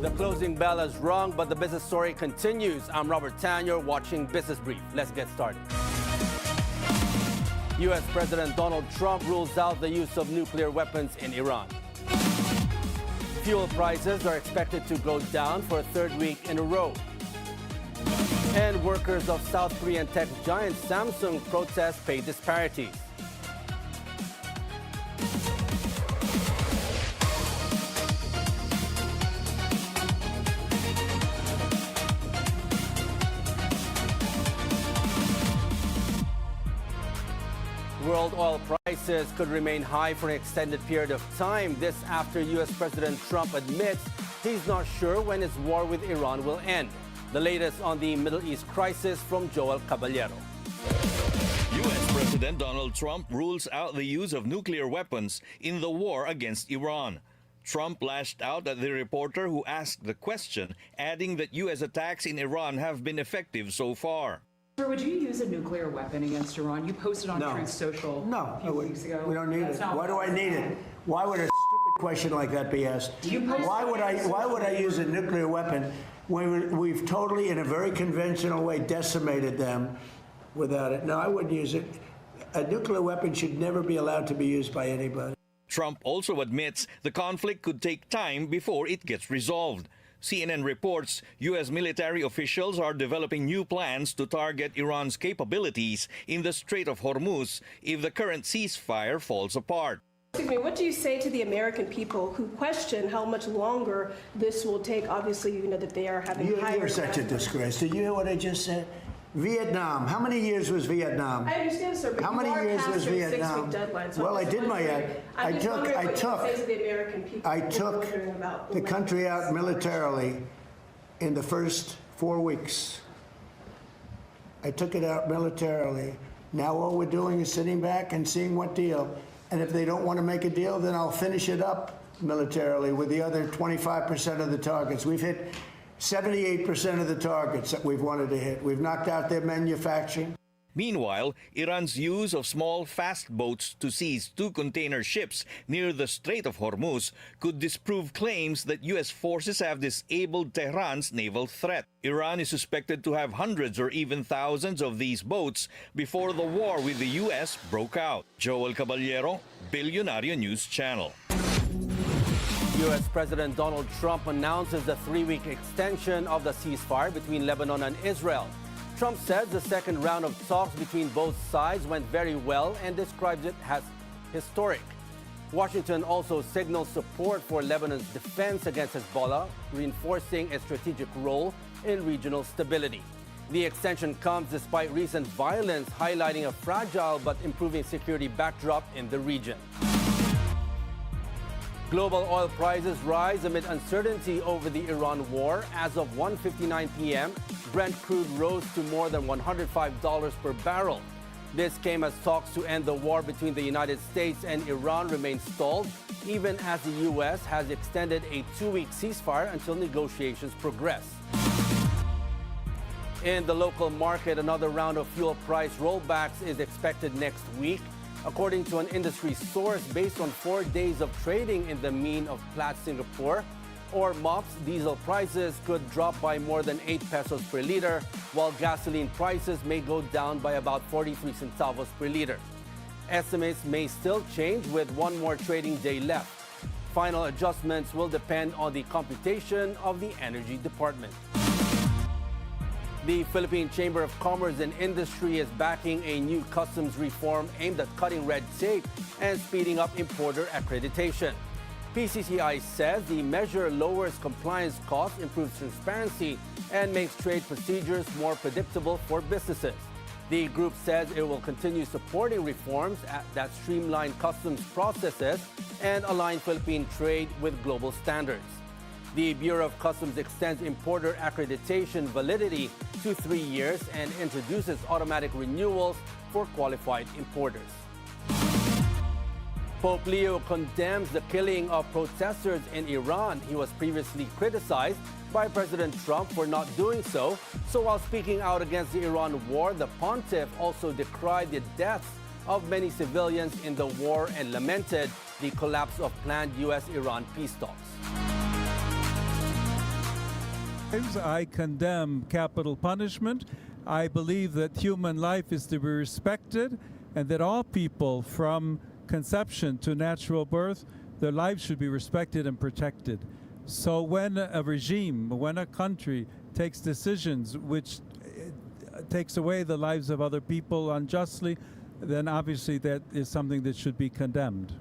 The closing bell has rung, but the business story continues. I'm Robert Tan, you're watching Business Brief. Let's get started. U.S. President Donald Trump rules out the use of nuclear weapons in Iran. Fuel prices are expected to go down for a third week in a row. And workers of South Korean tech giant Samsung protest pay disparities. World oil prices could remain high for an extended period of time. This after U.S. President Trump admits he's not sure when his war with Iran will end. The latest on the Middle East crisis from Joel Caballero. U.S. President Donald Trump rules out the use of nuclear weapons in the war against Iran. Trump lashed out at the reporter who asked the question, adding that U.S. attacks in Iran have been effective so far. Sir, would you use a nuclear weapon against Iran? You posted on Truth Social a few weeks ago. We don't need it. Why do I need it? Why would a stupid question like that be asked? Why would I use a nuclear weapon when we've totally, in a very conventional way, decimated them without it? No, I wouldn't use it. A nuclear weapon should never be allowed to be used by anybody. Trump also admits the conflict could take time before it gets resolved. CNN reports U.S. military officials are developing new plans to target Iran's capabilities in the Strait of Hormuz if the current ceasefire falls apart. Excuse me, what do you say to the American people who question how much longer this will take? Obviously, you know that they are having higher... You're such a disgrace. Did you hear what I just said? Vietnam. How many years was Vietnam? I understand, sir, but how many years was Vietnam? Deadline, so well, I did my I took the country out militarily in the first 4 weeks. I took it out militarily. Now all we're doing is sitting back and seeing what deal. And if they don't want to make a deal, then I'll finish it up militarily with the other 25% of the targets. We've hit 78% of the targets that we've wanted to hit. We've knocked out their manufacturing. Meanwhile, Iran's use of small fast boats to seize 2 container ships near the Strait of Hormuz could disprove claims that U.S. forces have disabled Tehran's naval threat. Iran is suspected to have hundreds or even thousands of these boats before the war with the U.S. broke out. Joel Caballero, Bilyonaryo News Channel. U.S. President Donald Trump announces the 3-week extension of the ceasefire between Lebanon and Israel. Trump says the second round of talks between both sides went very well and describes it as historic. Washington also signals support for Lebanon's defense against Hezbollah, reinforcing a strategic role in regional stability. The extension comes despite recent violence, highlighting a fragile but improving security backdrop in the region. Global oil prices rise amid uncertainty over the Iran war. As of 1:59 p.m., Brent crude rose to more than $105 per barrel. This came as talks to end the war between the United States and Iran remain stalled, even as the U.S. has extended a 2-week ceasefire until negotiations progress. In the local market, another round of fuel price rollbacks is expected next week. According to an industry source, based on 4 days of trading in the mean of Platts Singapore, or MOPS, diesel prices could drop by more than 8 pesos per liter, while gasoline prices may go down by about 43 centavos per liter. Estimates may still change with one more trading day left. Final adjustments will depend on the computation of the Energy Department. The Philippine Chamber of Commerce and Industry is backing a new customs reform aimed at cutting red tape and speeding up importer accreditation. PCCI says the measure lowers compliance costs, improves transparency, and makes trade procedures more predictable for businesses. The group says it will continue supporting reforms that streamline customs processes and align Philippine trade with global standards. The Bureau of Customs extends importer accreditation validity to 3 years and introduces automatic renewals for qualified importers. Pope Leo condemns the killing of protesters in Iran. He was previously criticized by President Trump for not doing so. So while speaking out against the Iran war, the pontiff also decried the deaths of many civilians in the war and lamented the collapse of planned U.S.-Iran peace talks. I condemn capital punishment. I believe that human life is to be respected and that all people from conception to natural birth, their lives should be respected and protected. So when a regime, when a country takes decisions which takes away the lives of other people unjustly, then obviously that is something that should be condemned.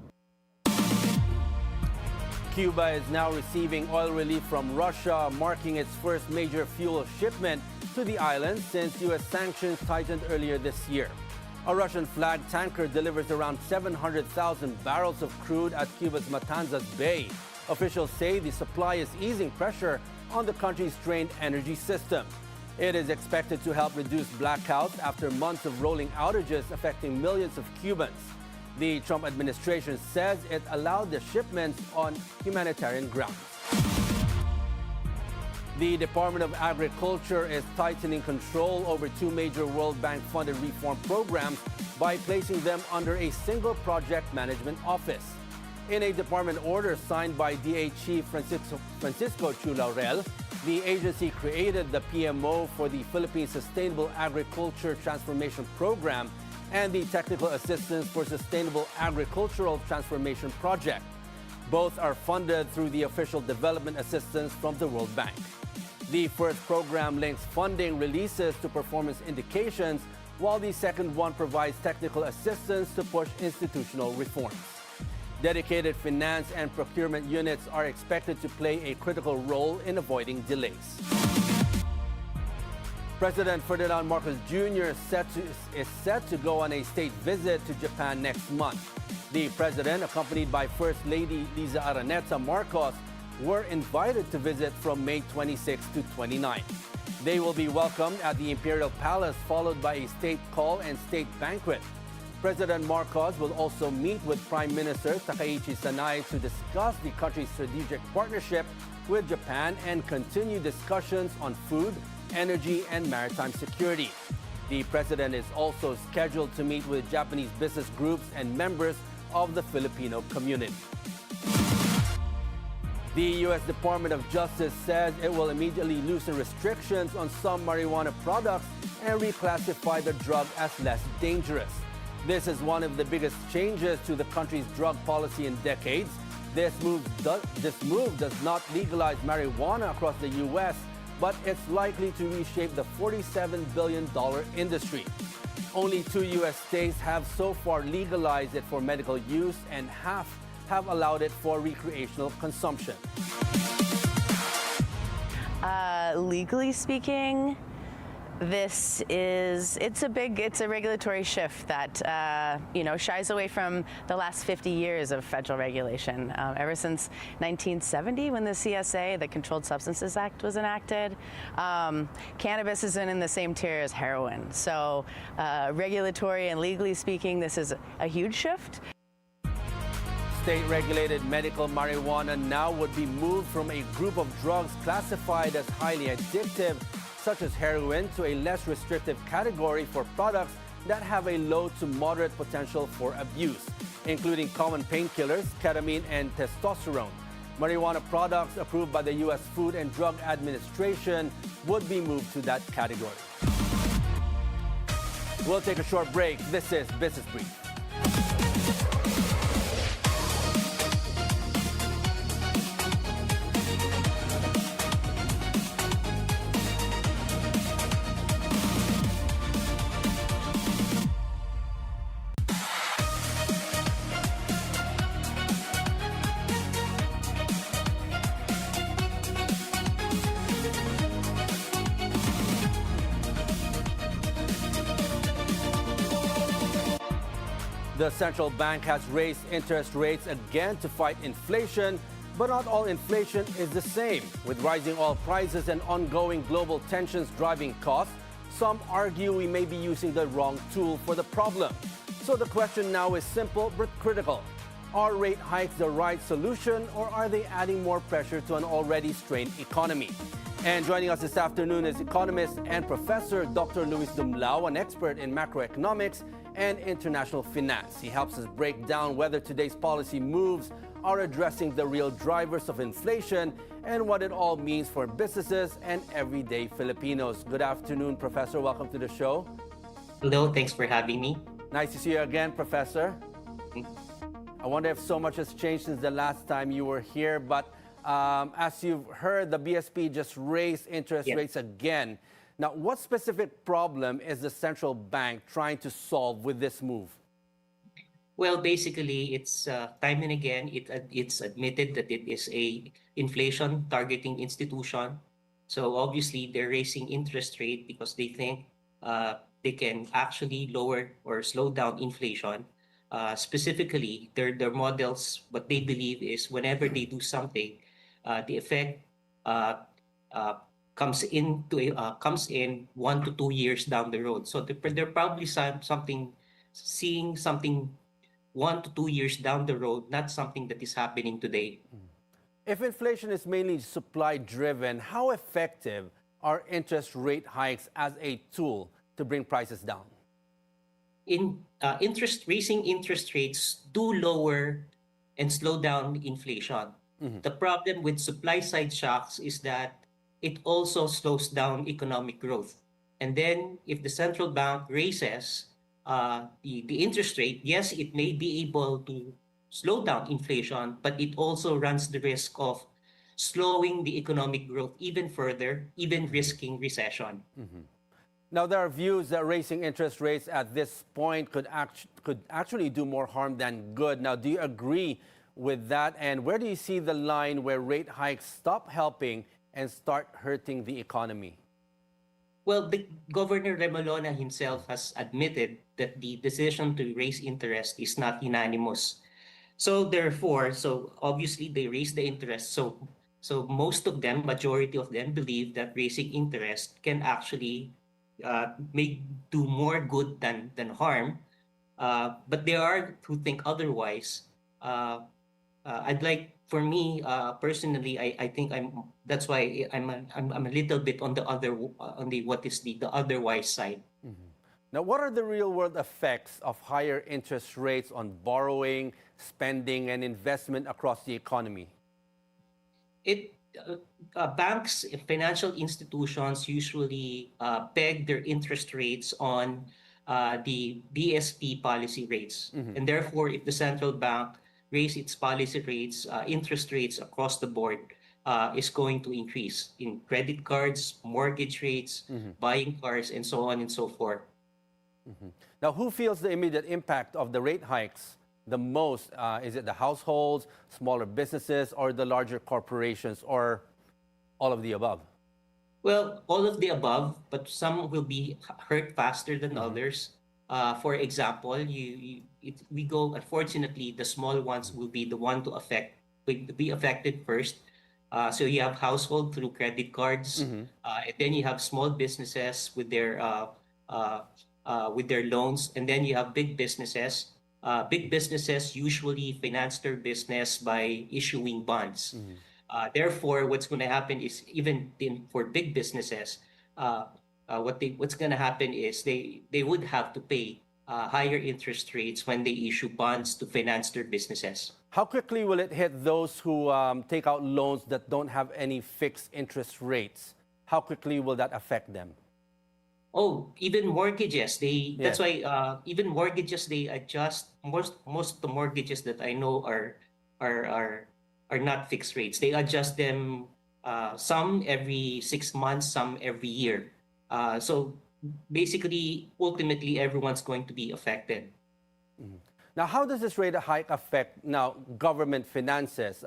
Cuba is now receiving oil relief from Russia, marking its first major fuel shipment to the island since U.S. sanctions tightened earlier this year. A Russian-flagged tanker delivers around 700,000 barrels of crude at Cuba's Matanzas Bay. Officials say the supply is easing pressure on the country's strained energy system. It is expected to help reduce blackouts after months of rolling outages affecting millions of Cubans. The Trump administration says it allowed the shipments on humanitarian grounds. The Department of Agriculture is tightening control over two major World Bank-funded reform programs by placing them under a single project management office. In a department order signed by DA Chief Francisco Chulaurel, the agency created the PMO for the Philippine Sustainable Agriculture Transformation Program and the Technical Assistance for Sustainable Agricultural Transformation Project. Both are funded through the official development assistance from the World Bank. The first program links funding releases to performance indications, while the second one provides technical assistance to push institutional reforms. Dedicated finance and procurement units are expected to play a critical role in avoiding delays. President Ferdinand Marcos Jr. is set to go on a state visit to Japan next month. The president, accompanied by First Lady Liza Araneta Marcos, were invited to visit from May 26 to 29. They will be welcomed at the Imperial Palace, followed by a state call and state banquet. President Marcos will also meet with Prime Minister Takaichi Sanae to discuss the country's strategic partnership with Japan and continue discussions on food, energy, and maritime security. The president is also scheduled to meet with Japanese business groups and members of the Filipino community. The U.S. Department of Justice says it will immediately loosen restrictions on some marijuana products and reclassify the drug as less dangerous. This is one of the biggest changes to the country's drug policy in decades. This move does not legalize marijuana across the U.S., but it's likely to reshape the $47 billion industry. Only 2 U.S. states have so far legalized it for medical use, and half have allowed it for recreational consumption. Legally speaking, it's a regulatory shift that shies away from the last 50 years of federal regulation. Ever since 1970, when the CSA, the Controlled Substances Act, was enacted, cannabis isn't in the same tier as heroin. So regulatory and legally speaking, this is a huge shift. State-regulated medical marijuana now would be moved from a group of drugs classified as highly addictive, such as heroin, to a less restrictive category for products that have a low to moderate potential for abuse, including common painkillers, ketamine, and testosterone. Marijuana products approved by the U.S. Food and Drug Administration would be moved to that category. We'll take a short break. This is Business Brief. The central bank has raised interest rates again to fight inflation, but not all inflation is the same. With rising oil prices and ongoing global tensions driving costs, some argue we may be using the wrong tool for the problem. So the question now is simple but critical. Are rate hikes the right solution, or are they adding more pressure to an already strained economy? And joining us this afternoon is economist and professor Dr. Luis Dumlao, an expert in macroeconomics and international finance. He helps us break down whether today's policy moves are addressing the real drivers of inflation and what it all means for businesses and everyday Filipinos. Good afternoon, Professor. Welcome to the show. Hello, thanks for having me. Nice to see you again, Professor. I wonder if so much has changed since the last time you were here, but as you've heard, the BSP just raised interest rates again. Now, what specific problem is the central bank trying to solve with this move? Well, basically, it's time and again, it's admitted that it is a inflation targeting institution. So obviously, they're raising interest rate because they think they can actually lower or slow down inflation. Specifically, their models, what they believe is whenever they do something, the effect comes in 1 to 2 years down the road. So they're probably seeing something 1 to 2 years down the road, not something that is happening today. If inflation is mainly supply-driven, how effective are interest rate hikes as a tool to bring prices down? Raising interest rates do lower and slow down inflation. The problem with supply side shocks is that it also slows down economic growth. And then if the central bank raises the interest rate, yes, it may be able to slow down inflation, but it also runs the risk of slowing the economic growth even further, even risking recession. Now, there are views that raising interest rates at this point could actually do more harm than good. Now, do you agree with that? And where do you see the line where rate hikes stop helping and start hurting the economy? Well, the Governor Remolona himself has admitted that the decision to raise interest is not unanimous. So therefore, obviously they raise the interest. So most of them, majority of them, believe that raising interest can actually do more good than harm. But there are who think otherwise. For me personally, I think that's why I'm a little bit on the otherwise side. Now, what are the real-world effects of higher interest rates on borrowing, spending, and investment across the economy? Banks, financial institutions usually peg their interest rates on the BSP policy rates. And therefore, if the central bank raise its policy rates, interest rates across the board is going to increase in credit cards, mortgage rates, buying cars, and so on and so forth. Now, who feels the immediate impact of the rate hikes the most? Is it the households, smaller businesses, or the larger corporations, or all of the above? Well, all of the above, but some will be hurt faster than others. For example, unfortunately, the small ones will be the one to be affected first. So you have household through credit cards, and then you have small businesses with their loans, and then you have big businesses. Big businesses usually finance their business by issuing bonds. Therefore, what's going to happen is for big businesses, what's going to happen is they would have to pay higher interest rates when they issue bonds to finance their businesses. How quickly will it hit those who take out loans that don't have any fixed interest rates? How quickly will that affect them? Oh, even mortgages. That's why even mortgages they adjust. Most of the mortgages that I know are not fixed rates. They adjust them some every 6 months, some every year. So basically, ultimately, everyone's going to be affected. Now, how does this rate hike affect government finances,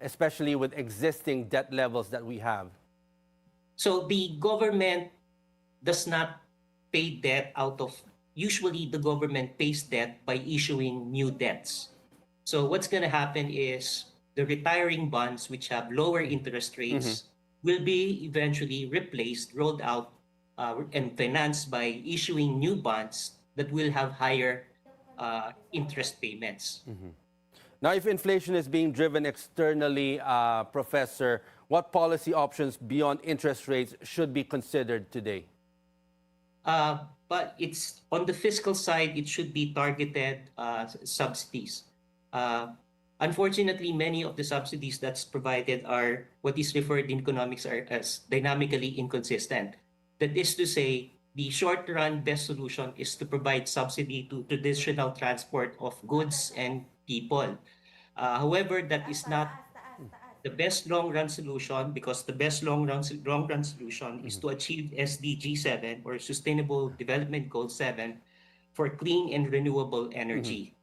especially with existing debt levels that we have? So the government does not pay debt usually the government pays debt by issuing new debts. So what's going to happen is the retiring bonds, which have lower interest rates, will be eventually rolled out, and financed by issuing new bonds that will have higher interest payments. Now, if inflation is being driven externally, Professor, what policy options beyond interest rates should be considered today? But it's on the fiscal side, it should be targeted subsidies. Unfortunately, many of the subsidies that's provided are what is referred in economics as dynamically inconsistent. That is to say, the short-run best solution is to provide subsidy to traditional transport of goods and people. However, that is not the best long-run solution, because the best long-run solution is to achieve SDG 7, or Sustainable Development Goal 7, for clean and renewable energy.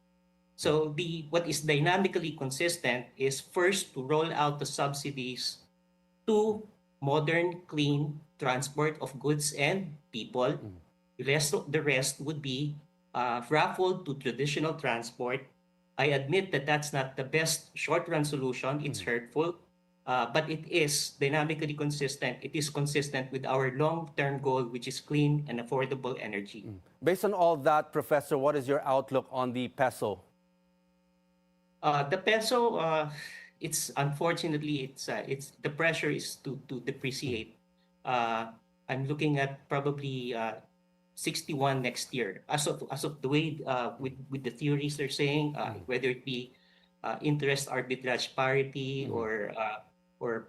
So what is dynamically consistent is first to roll out the subsidies to modern, clean transport of goods and people. The rest would be raffled to traditional transport. I admit that that's not the best short-run solution. It's hurtful, but it is dynamically consistent. It is consistent with our long-term goal, which is clean and affordable energy. Based on all that, Professor, what is your outlook on the peso? The peso, it's unfortunately it's the pressure is to depreciate. I'm looking at probably 61 next year. As of the way with the theories they're saying, whether it be interest arbitrage parity or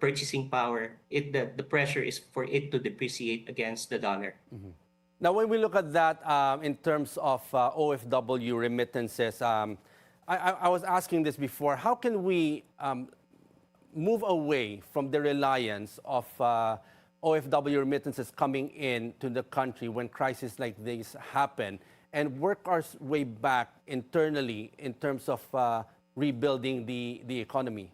purchasing power, the pressure is for it to depreciate against the dollar. Now, when we look at that in terms of OFW remittances, I was asking this before, how can we move away from the reliance of OFW remittances coming in to the country when crises like this happen, and work our way back internally in terms of rebuilding the economy?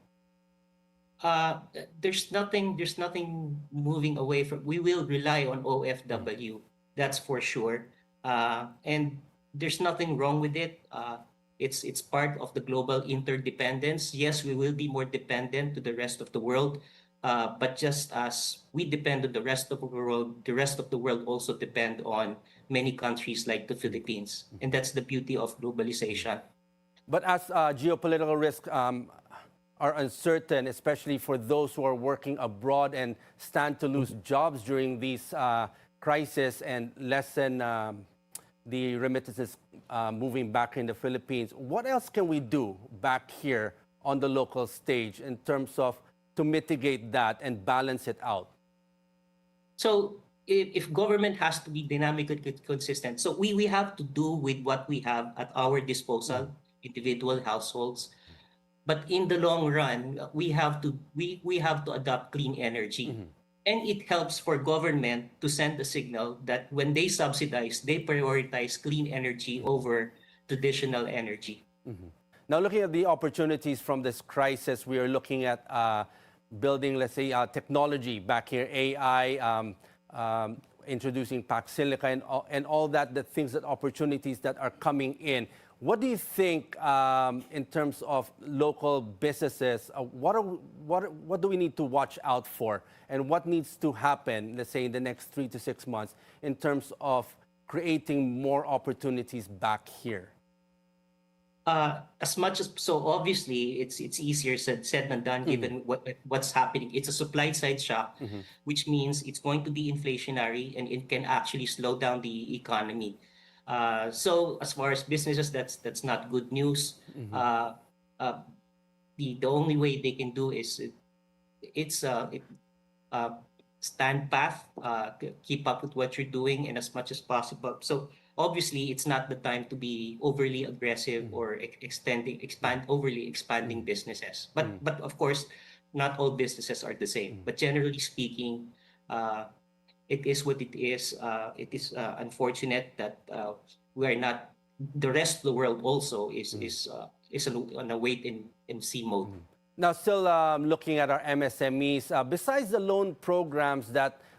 There's nothing moving away from. We will rely on OFW, that's for sure, and there's nothing wrong with it. It's part of the global interdependence. Yes, we will be more dependent to the rest of the world, but just as we depend on the rest of the world, the rest of the world also depend on many countries like the Philippines, and that's the beauty of globalization. But as geopolitical risks are uncertain, especially for those who are working abroad and stand to lose jobs during these crises and lessen the remittances moving back in the Philippines, what else can we do back here on the local stage in terms of to mitigate that and balance it out? So if government has to be dynamically consistent, so we have to do with what we have at our disposal, individual households. But in the long run, we have to adopt clean energy. And it helps for government to send a signal that when they subsidize, they prioritize clean energy over traditional energy. Now, looking at the opportunities from this crisis, we are looking at building, let's say, technology back here, AI, introducing packed silica and all that, the things, that opportunities that are coming in. What do you think in terms of local businesses? What do we need to watch out for? And what needs to happen, let's say, in the next 3 to 6 months in terms of creating more opportunities back here? As much as, so obviously it's easier said than done given what's happening. It's a supply side shock, which means it's going to be inflationary and it can actually slow down the economy. So as far as businesses, that's not good news. The only way they can do is stand path, keep up with what you're doing, and as much as possible. So obviously, it's not the time to be overly aggressive or overly expanding businesses. But of course, not all businesses are the same. But generally speaking, it is what it is. It is unfortunate that we are not. The rest of the world also is on a wait and see mode. Now, still looking at our MSMEs, besides the loan programs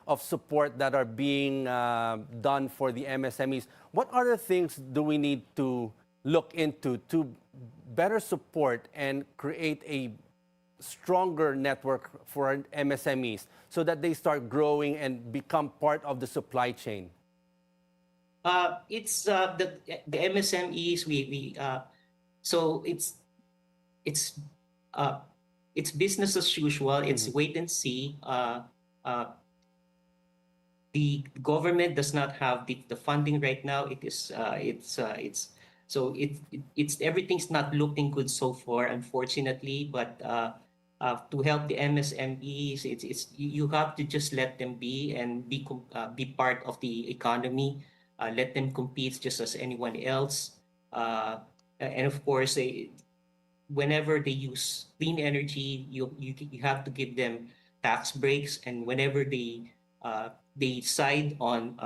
of support that are being done for the MSMEs, what other things do we need to look into to better support and create a stronger network for our MSMEs so that they start growing and become part of the supply chain? It's the MSMEs. So it's business as usual. It's wait and see. The government does not have the funding right now. It's So it's everything's not looking good so far, unfortunately. But to help the MSMEs, you have to just let them be and be part of the economy. Let them compete just as anyone else. And of course, whenever they use clean energy, you have to give them tax breaks, and whenever they side on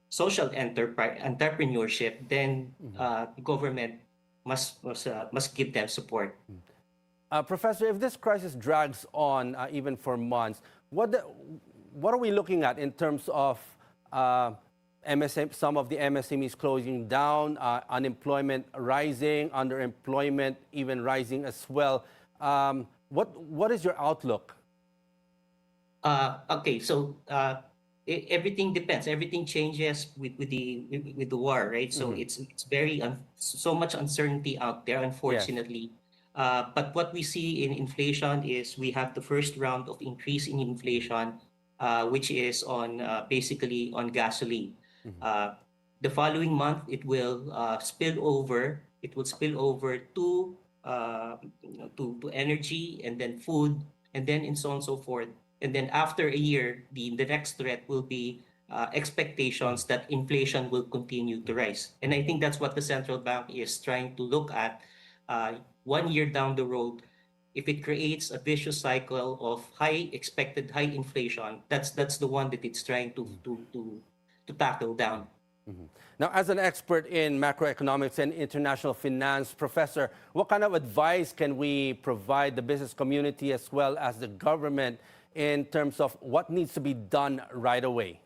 social entrepreneurship, then the government must give them support. Professor, if this crisis drags on even for months, what are we looking at in terms of some of the MSMEs closing down, unemployment rising, underemployment even rising as well? What is your outlook? Okay, so everything depends. Everything changes with the war, right? So it's very so much uncertainty out there, unfortunately. Yes. But what we see in inflation is we have the first round of increase in inflation, which is on basically on gasoline. The following month, it will spill over. It will spill over to energy, and then food, and then and so on and so forth. And then after a year, the next threat will be expectations that inflation will continue to rise. And I think that's what the central bank is trying to look at 1 year down the road. If it creates a vicious cycle of expected high inflation, that's the one that it's trying to tackle down. Now, as an expert in macroeconomics and international finance, Professor, what kind of advice can we provide the business community as well as the government in terms of what needs to be done right away?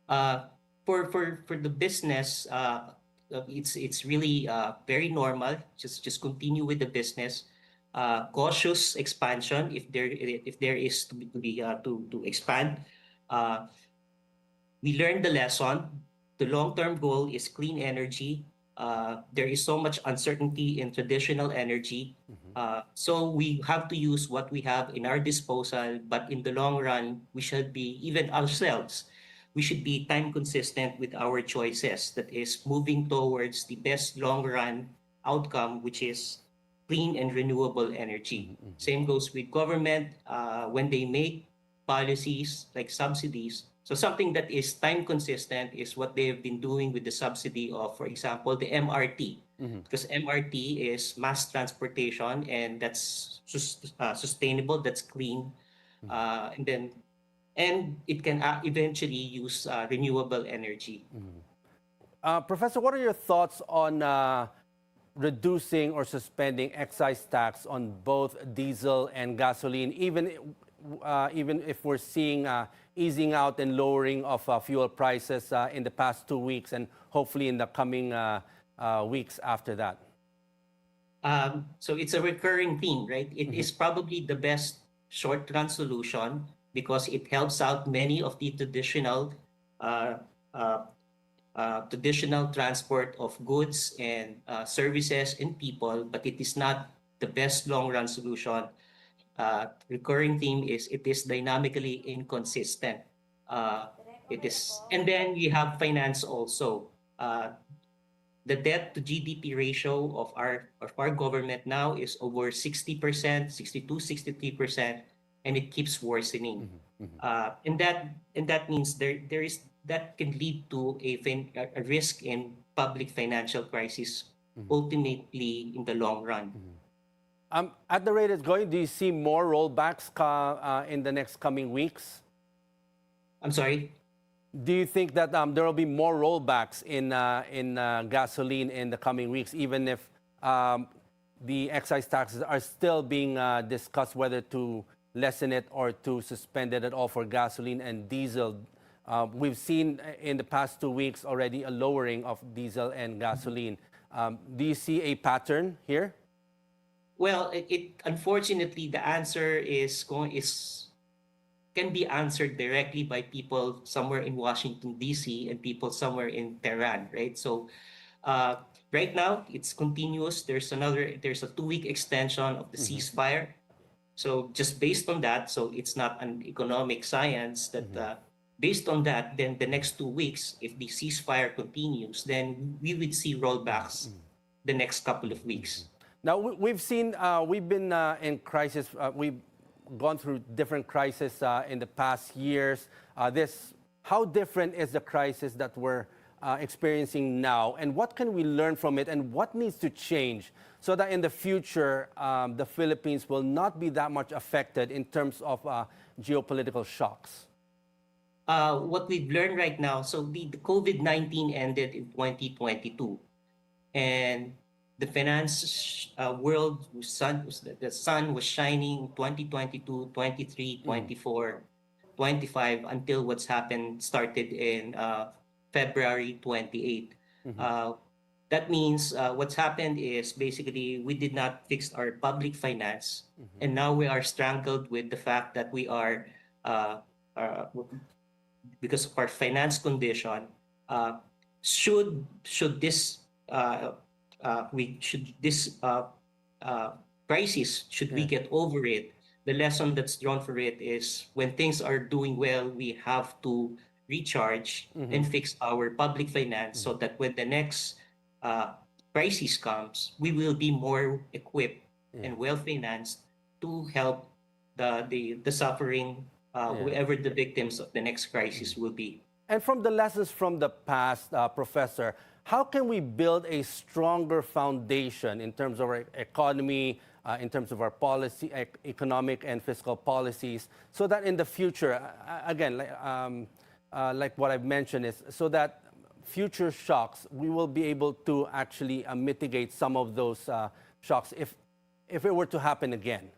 For the business, it's really very normal. Just continue with the business. Cautious expansion if there is to expand. We learned the lesson. The long-term goal is clean energy. There is so much uncertainty in traditional energy. So we have to use what we have in our disposal, but in the long run, we should be, even ourselves, we should be time consistent with our choices. That is moving towards the best long-run outcome, which is clean and renewable energy. Same goes with government when they make policies like subsidies. So something that is time consistent is what they have been doing with the subsidy of, for example, the MRT. Because MRT is mass transportation, and that's sustainable, that's clean, and it can eventually use renewable energy. Professor, what are your thoughts on reducing or suspending excise tax on both diesel and gasoline, even if we're seeing easing out and lowering of fuel prices in the past 2 weeks and hopefully in the coming weeks after that? So it's a recurring theme, right? It is probably the best short-run solution because it helps out many of the traditional transport of goods and services and people, but it is not the best long-run solution. Recurring theme is it is dynamically inconsistent. And then we have finance also. The debt to GDP ratio of our government now is over 60%, 62, 63%, and it keeps worsening. And that means that can lead to a risk in public financial crisis, ultimately in the long run. At the rate it's going, do you see more rollbacks in the next coming weeks? I'm sorry? Do you think that there will be more rollbacks in gasoline in the coming weeks, even if the excise taxes are still being discussed whether to lessen it or to suspend it at all for gasoline and diesel? We've seen in the past 2 weeks already a lowering of diesel and gasoline. Do you see a pattern here? Well, unfortunately the answer can be answered directly by people somewhere in Washington D.C. and people somewhere in Tehran, right? So right now it's continuous. There's a 2-week extension of the ceasefire. So just based on that, so it's not an economic science that based on that, then the next 2 weeks, if the ceasefire continues, then we would see rollbacks the next couple of weeks. Now, we've seen, we've been in crisis, we've gone through different crises in the past years. How different is the crisis that we're experiencing now, and what can we learn from it, and what needs to change so that in the future, the Philippines will not be that much affected in terms of geopolitical shocks? What we've learned right now, so the COVID-19 ended in 2022, and the finance world, the sun was shining 2022, 23, 24, 25, until what's happened started in February 28. That means what's happened is basically we did not fix our public finance, and now we are strangled with the fact that we are, because of our finance condition, should this crisis, should we get over it, the lesson that's drawn for it is when things are doing well, we have to recharge and fix our public finance so that when the next crisis comes, we will be more equipped and well-financed to help the suffering, whoever the victims of the next crisis will be. And from the lessons from the past, Professor, how can we build a stronger foundation in terms of our economy, in terms of our policy, economic and fiscal policies, so that in the future, again, like what I've mentioned, is so that future shocks, we will be able to actually mitigate some of those shocks if it were to happen again?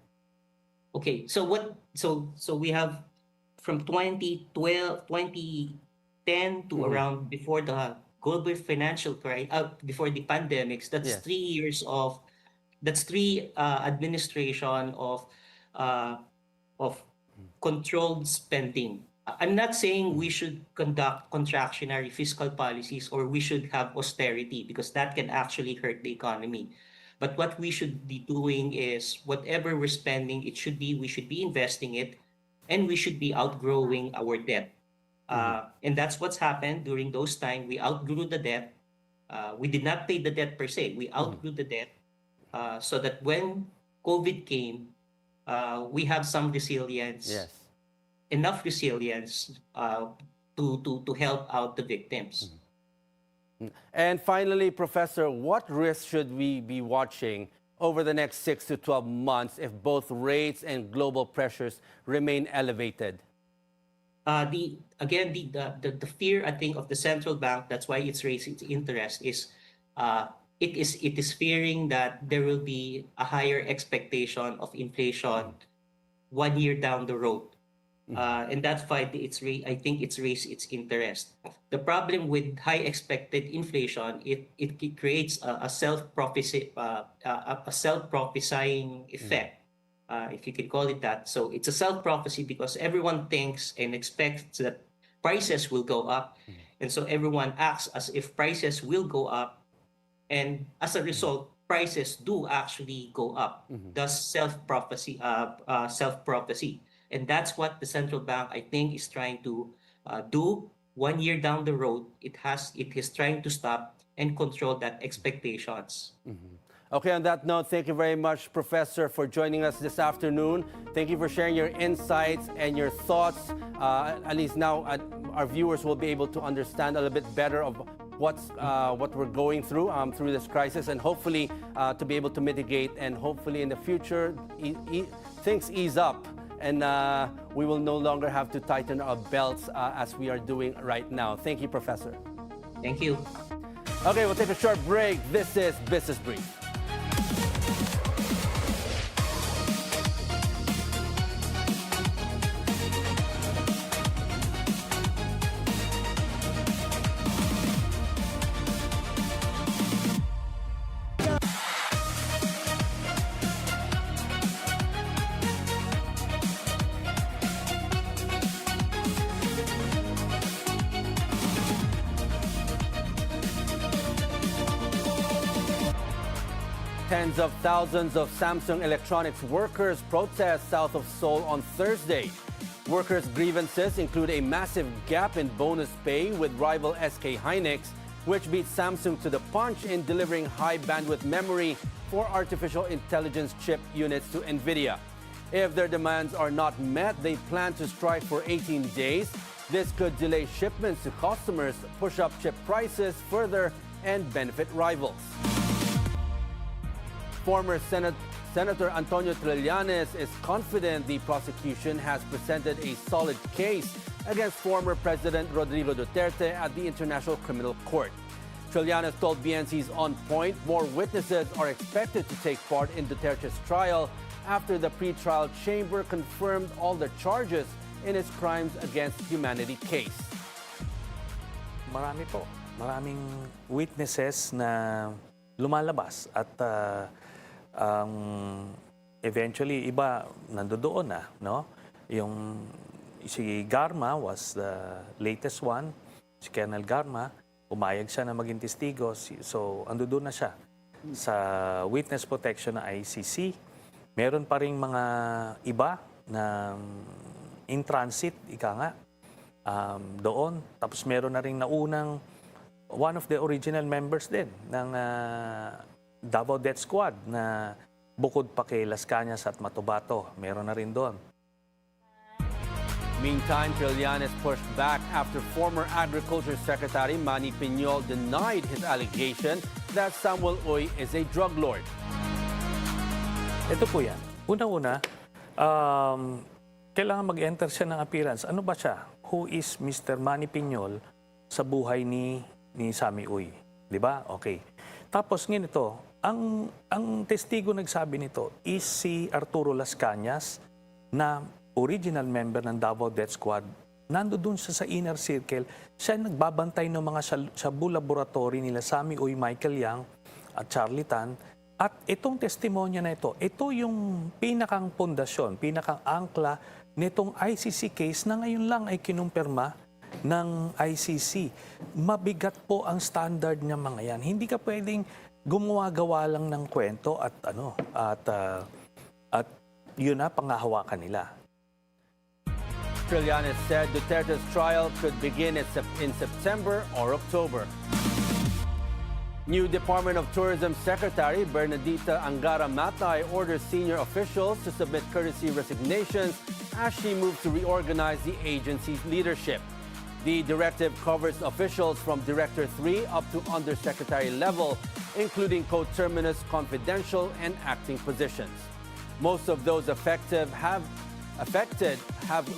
Okay, so we have from 2012, 2010 to around before the global financial crisis, before the pandemics. That's 3 years of, that's three administration of controlled spending. I'm not saying we should conduct contractionary fiscal policies or we should have austerity, because that can actually hurt the economy. But what we should be doing is whatever we're spending, we should be investing it, and we should be outgrowing our debt. And that's what's happened during those times. We outgrew the debt. We did not pay the debt per se. We outgrew the debt so that when COVID came, we have some resilience. Yes. Enough resilience to help out the victims. And finally, Professor, what risks should we be watching over the next 6 to 12 months if both rates and global pressures remain elevated? The fear, I think, of the central bank, that's why it's raised its interest, is it is fearing that there will be a higher expectation of inflation 1 year down the road. And that's why I think it's raised its interest. The problem with high expected inflation, it creates a self-prophesying effect, if you can call it that. So it's a self-prophecy because everyone thinks and expects that prices will go up, and so everyone acts as if prices will go up, and as a result, prices do actually go up. Thus, self-prophecy. And that's what the central bank, I think, is trying to do. 1 year down the road, it is trying to stop and control that expectations. Okay, on that note, thank you very much, Professor, for joining us this afternoon. Thank you for sharing your insights and your thoughts. At least now our viewers will be able to understand a little bit better of what we're going through this crisis, and hopefully to be able to mitigate, and hopefully in the future things ease up, and we will no longer have to tighten our belts as we are doing right now. Thank you, Professor. Thank you. Okay, we'll take a short break. This is Business Brief. Tens of thousands of Samsung Electronics workers protest south of Seoul on Thursday. Workers' grievances include a massive gap in bonus pay with rival SK Hynix, which beat Samsung to the punch in delivering high-bandwidth memory for artificial intelligence chip units to NVIDIA. If their demands are not met, they plan to strike for 18 days. This could delay shipments to customers, push up chip prices further, and benefit rivals. Former Senator Antonio Trillanes is confident the prosecution has presented a solid case against former President Rodrigo Duterte at the International Criminal Court. Trillanes told BNC's On Point more witnesses are expected to take part in Duterte's trial after the pretrial chamber confirmed all the charges in his crimes against humanity case. Maraming witnesses na lumalabas at eventually iba nandoon na, no? Yung si Garma was the latest one, si Colonel Garma, umayag siya na maging testigo, so andoon na siya sa witness protection ng ICC. Meron pa ring mga iba na in transit, ika nga, doon. Tapos meron na ring naunang one of the original members din ng Davao Death Squad na bukod pa kay Las Cañas at Matubato. Meron na rin doon. Meantime, Trillanes pushed back after former Agriculture Secretary Manny Piñol denied his allegation that Samuel Uy is a drug lord. Ito po yan. Una-una, kailangan mag-enter siya ng appearance. Ano ba siya? Who is Mr. Manny Piñol sa buhay ni Sammy Uy? Diba? Okay. Tapos ganito, ang testigo nagsabi nito is si Arturo Las Cañas na original member ng Davao Death Squad. Nandoon siya sa inner circle. Siya nagbabantay ng mga shabu laboratory nila Sammy Uy, Michael Yang at Charlie Tan. At itong testimonya na ito yung pinakang pundasyon, pinakang angkla nitong ICC case na ngayon lang ay kinumpirma ng ICC. Mabigat po ang standard ng mga yan. Hindi ka pwedeng gumawa-gawa lang ng kwento at yun na pangahawakan nila. Trillanes said Duterte's trial could begin in September or October. New Department of Tourism Secretary Bernadita Angara-Matay orders senior officials to submit courtesy resignations as she moves to reorganize the agency's leadership. The directive covers officials from Director 3 up to Undersecretary level, including coterminous, confidential, and acting positions. Most of those affected have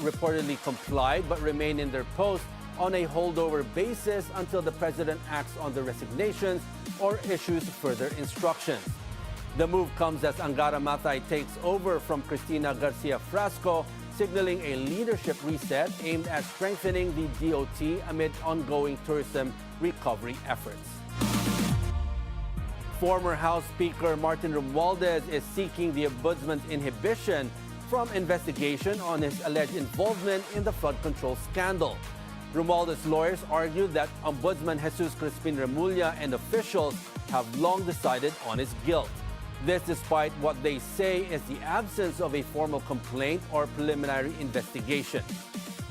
reportedly complied but remain in their post on a holdover basis until the president acts on the resignations or issues further instructions. The move comes as Angara-Matay takes over from Cristina Garcia Frasco, signaling a leadership reset aimed at strengthening the DOT amid ongoing tourism recovery efforts. Former House Speaker Martin Romualdez is seeking the Ombudsman's inhibition from investigation on his alleged involvement in the flood control scandal. Romualdez's lawyers argued that Ombudsman Jesus Crispin Remulla and officials have long decided on his guilt. This despite what they say is the absence of a formal complaint or preliminary investigation.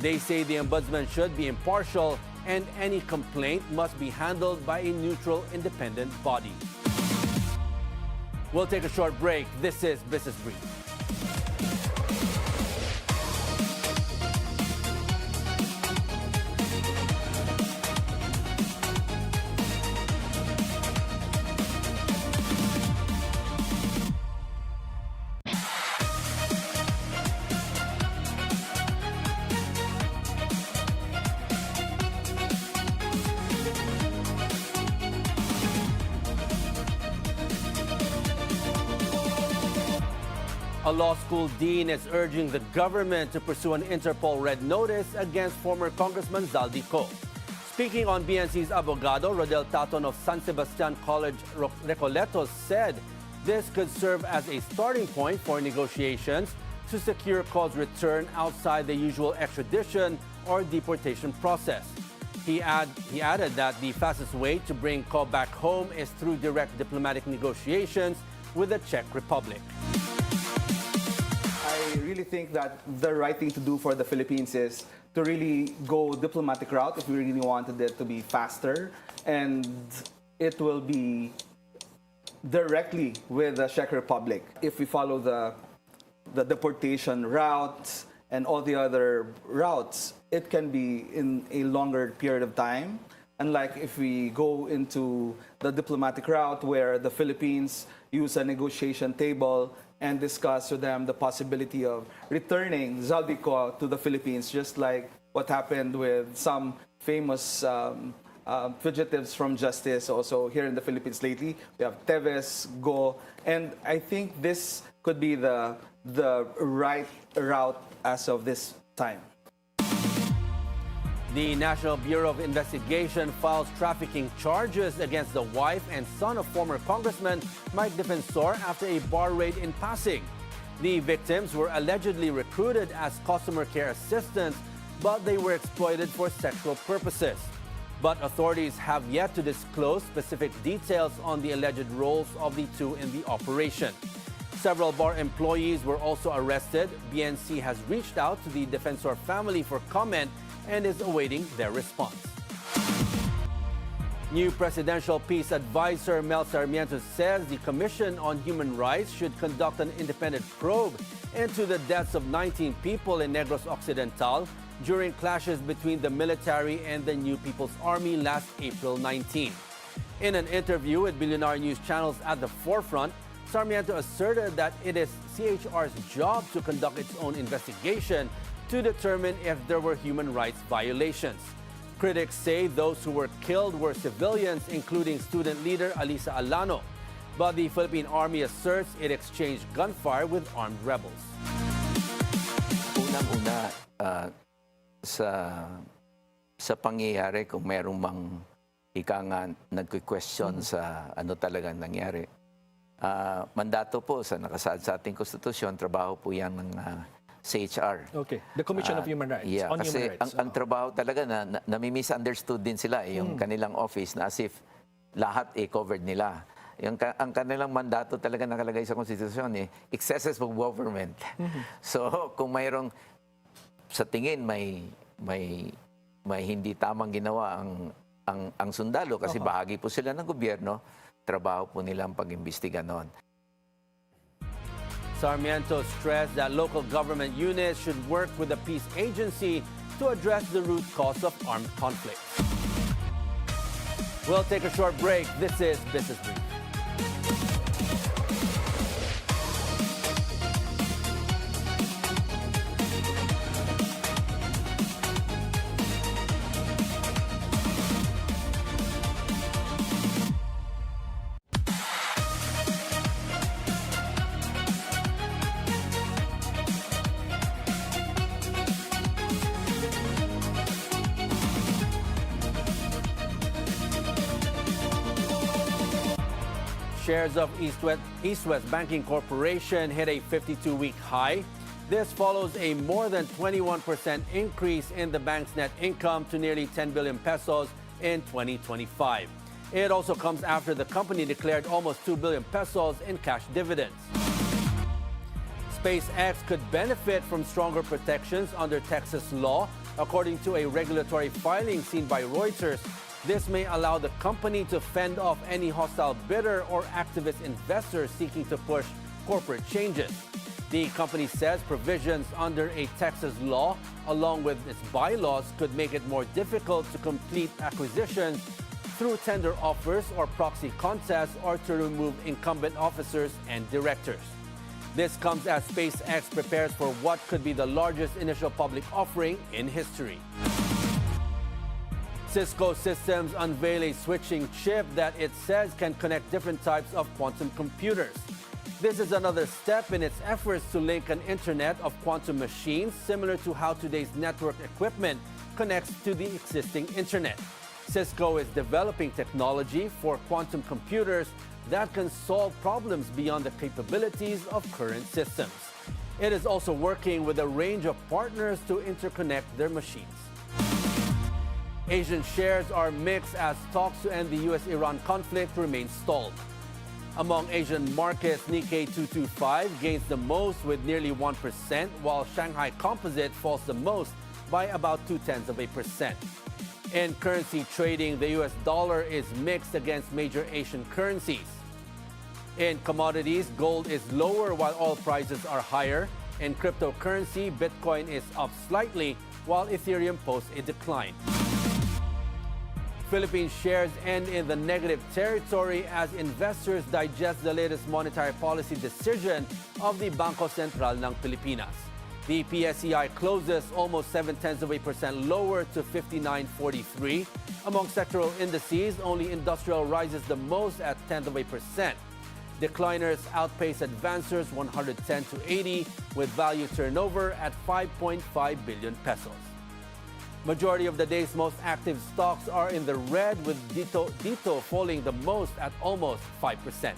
They say the Ombudsman should be impartial and any complaint must be handled by a neutral, independent body. We'll take a short break. This is Business Brief. A law school dean is urging the government to pursue an Interpol red notice against former Congressman Zaldico. Speaking on BNC's Abogado, Rodel Taton of San Sebastian College Recoletos said this could serve as a starting point for negotiations to secure cause return outside the usual extradition or deportation process. He added that the fastest way to bring Ko back home is through direct diplomatic negotiations with the Czech Republic. I really think that the right thing to do for the Philippines is to really go diplomatic route if we really wanted it to be faster, and it will be directly with the Czech Republic. If we follow the deportation route and all the other routes, it can be in a longer period of time. Unlike if we go into the diplomatic route where the Philippines use a negotiation table and discuss with them the possibility of returning Zaldico to the Philippines, just like what happened with some famous fugitives from justice also here in the Philippines lately. We have Teves, Go, and I think this could be the right route as of this time. The National Bureau of Investigation files trafficking charges against the wife and son of former Congressman Mike Defensor after a bar raid in Pasig. The victims were allegedly recruited as customer care assistants, but they were exploited for sexual purposes. But authorities have yet to disclose specific details on the alleged roles of the two in the operation. Several bar employees were also arrested. BNC has reached out to the Defensor family for comment and is awaiting their response. New presidential peace advisor Mel Sarmiento says the Commission on Human Rights should conduct an independent probe into the deaths of 19 people in Negros Occidental during clashes between the military and the New People's Army last April 19. In an interview with Bilyonaryo news channels At the Forefront, Sarmiento asserted that it is CHR's job to conduct its own investigation to determine if there were human rights violations. Critics say those who were killed were civilians, including student leader Alisa Alano. But the Philippine Army asserts it exchanged gunfire with armed rebels. Unang-una, sa pangyayari, kung merong mang ika nga nagque-question sa ano talagang nangyari, mandato po sa nakasaad sa ating konstitusyon, trabaho po yan ng CHR. Okay. The Commission of Human Rights. Yeah, on kasi human rights. ang trabaho talaga nami-misunderstood din sila, yung kanilang office na as if lahat covered nila. Ang kanilang mandato talaga nakalagay sa konstitusyon excesses of government. So kung mayroong sa tingin may hindi tamang ginawa ang sundalo kasi bahagi po sila ng gobyerno, trabaho po nilang pag-imbestiga noon. Sarmiento stressed that local government units should work with the peace agency to address the root cause of armed conflict. We'll take a short break. This is Business Brief. Shares of East West Banking Corporation hit a 52-week high. This follows a more than 21% increase in the bank's net income to nearly 10 billion pesos in 2025. It also comes after the company declared almost 2 billion pesos in cash dividends. SpaceX could benefit from stronger protections under Texas law, according to a regulatory filing seen by Reuters. This may allow the company to fend off any hostile bidder or activist investor seeking to push corporate changes. The company says provisions under a Texas law, along with its bylaws, could make it more difficult to complete acquisitions through tender offers or proxy contests, or to remove incumbent officers and directors. This comes as SpaceX prepares for what could be the largest initial public offering in history. Cisco Systems unveil a switching chip that it says can connect different types of quantum computers. This is another step in its efforts to link an internet of quantum machines, similar to how today's network equipment connects to the existing internet. Cisco is developing technology for quantum computers that can solve problems beyond the capabilities of current systems. It is also working with a range of partners to interconnect their machines. Asian shares are mixed as talks to end the U.S.-Iran conflict remain stalled. Among Asian markets, Nikkei 225 gains the most with nearly 1%, while Shanghai Composite falls the most by about 0.2%. In currency trading, the US dollar is mixed against major Asian currencies. In commodities, gold is lower while oil prices are higher. In cryptocurrency, Bitcoin is up slightly while Ethereum posts a decline. Philippine shares end in the negative territory as investors digest the latest monetary policy decision of the Bangko Sentral ng Pilipinas. The PSEI closes almost 0.7% lower to 59.43. Among sectoral indices, only industrial rises the most at 0.1%. Decliners outpace advancers 110 to 80, with value turnover at 5.5 billion pesos. Majority of the day's most active stocks are in the red, with Dito falling the most at almost 5%.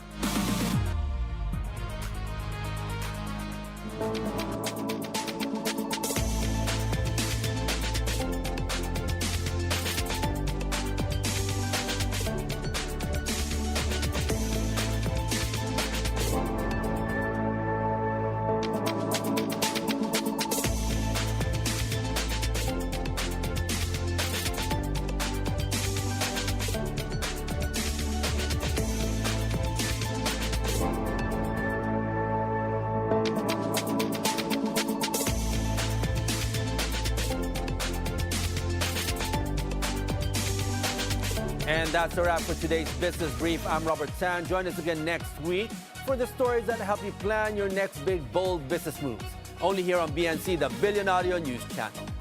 And that's a wrap for today's Business Brief. I'm Robert Tan. Join us again next week for the stories that help you plan your next big, bold business moves. Only here on BNC, the Bilyonaryo News Channel.